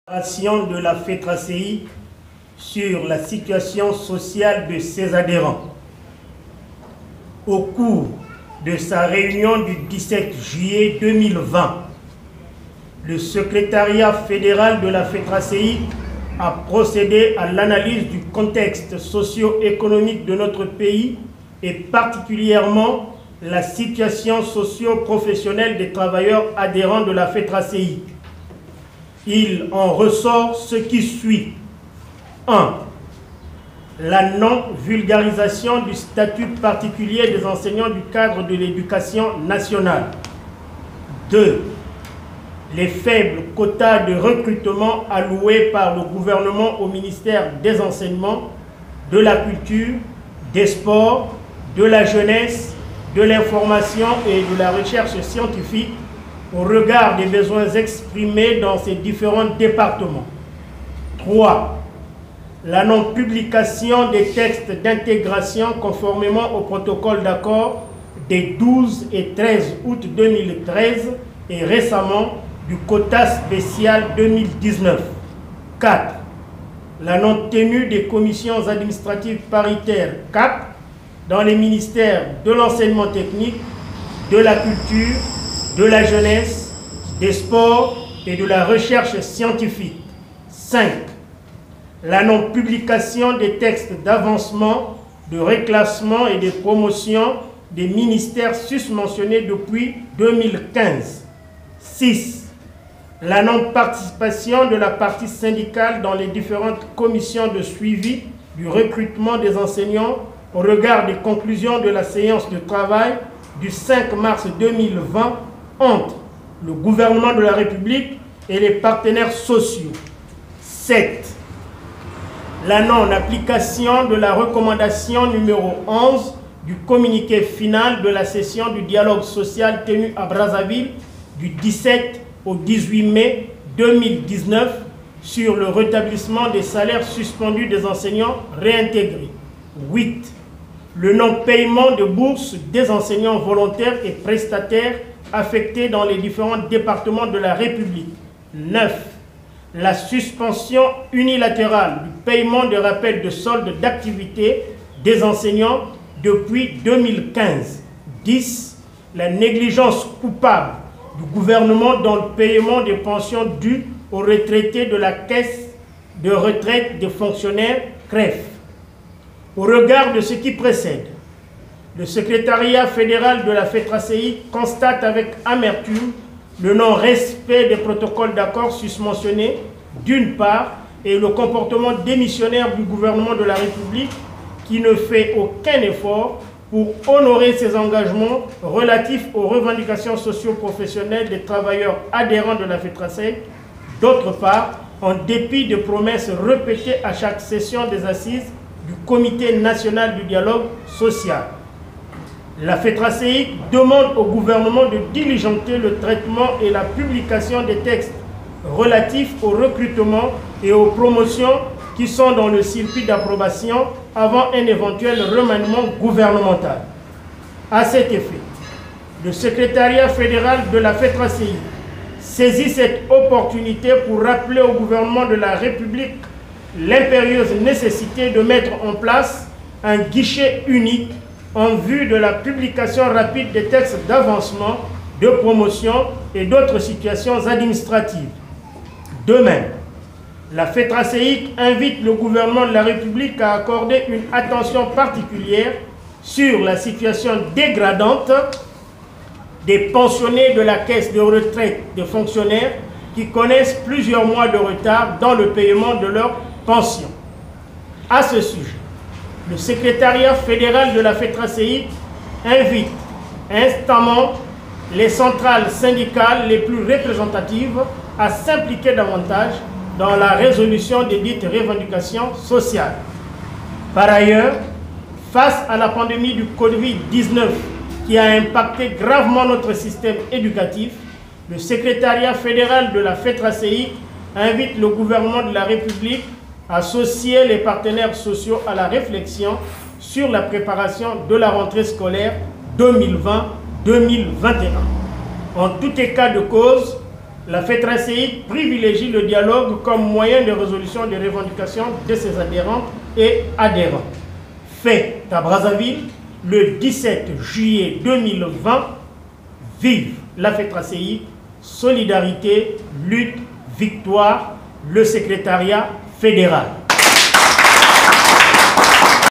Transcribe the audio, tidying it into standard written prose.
De la FETRACEI sur la situation sociale de ses adhérents. Au cours de sa réunion du 17 juillet 2020, le secrétariat fédéral de la FETRACEI a procédé à l'analyse du contexte socio-économique de notre pays et particulièrement la situation socio-professionnelle des travailleurs adhérents de la FETRACEI. Il en ressort ce qui suit. 1. La non-vulgarisation du statut particulier des enseignants du cadre de l'éducation nationale. 2. Les faibles quotas de recrutement alloués par le gouvernement au ministère des Enseignements, de la Culture, des Sports, de la Jeunesse, de l'Information et de la Recherche scientifique au regard des besoins exprimés dans ces différents départements. 3. La non-publication des textes d'intégration conformément au protocole d'accord des 12 et 13 août 2013 et récemment du quota spécial 2019. 4. La non-tenue des commissions administratives paritaires 4 dans les ministères de l'enseignement technique, de la culture, de la jeunesse, des sports et de la recherche scientifique. 5. La non-publication des textes d'avancement, de reclassement et de promotion des ministères susmentionnés depuis 2015. 6. La non-participation de la partie syndicale dans les différentes commissions de suivi du recrutement des enseignants au regard des conclusions de la séance de travail du 5 mars 2020 entre le gouvernement de la République et les partenaires sociaux. 7. La non-application de la recommandation numéro 11 du communiqué final de la session du dialogue social tenue à Brazzaville du 17 au 18 mai 2019 sur le rétablissement des salaires suspendus des enseignants réintégrés. 8. Le non-paiement de bourses des enseignants volontaires et prestataires affectés dans les différents départements de la République. 9. La suspension unilatérale du paiement de rappels de solde d'activité des enseignants depuis 2015. 10. La négligence coupable du gouvernement dans le paiement des pensions dues aux retraités de la Caisse de retraite des fonctionnaires CREF. Au regard de ce qui précède, le secrétariat fédéral de la FETRACEI constate avec amertume le non-respect des protocoles d'accord susmentionnés, d'une part, et le comportement démissionnaire du gouvernement de la République qui ne fait aucun effort pour honorer ses engagements relatifs aux revendications socio-professionnelles des travailleurs adhérents de la FETRACEI, d'autre part, en dépit de promesses répétées à chaque session des assises du Comité national du dialogue social. La FETRACEI demande au gouvernement de diligenter le traitement et la publication des textes relatifs au recrutement et aux promotions qui sont dans le circuit d'approbation avant un éventuel remaniement gouvernemental. À cet effet, le secrétariat fédéral de la FETRACEI saisit cette opportunité pour rappeler au gouvernement de la République l'impérieuse nécessité de mettre en place un guichet unique en vue de la publication rapide des textes d'avancement, de promotion et d'autres situations administratives. De même, la FETRACEI invite le gouvernement de la République à accorder une attention particulière sur la situation dégradante des pensionnés de la Caisse de retraite des fonctionnaires qui connaissent plusieurs mois de retard dans le paiement de leurs pensions. À ce sujet, le secrétariat fédéral de la FETRACEI invite instamment les centrales syndicales les plus représentatives à s'impliquer davantage dans la résolution des dites revendications sociales. Par ailleurs, face à la pandémie du Covid-19 qui a impacté gravement notre système éducatif, le secrétariat fédéral de la FETRACEI invite le gouvernement de la République à associer les partenaires sociaux à la réflexion sur la préparation de la rentrée scolaire 2020-2021. En tout état de cause, La FETRACI privilégie le dialogue comme moyen de résolution des revendications de ses adhérentes et adhérents. Fait à Brazzaville, le 17 juillet 2020, vive la FETRACI, solidarité, lutte, victoire, le secrétariat fédéral.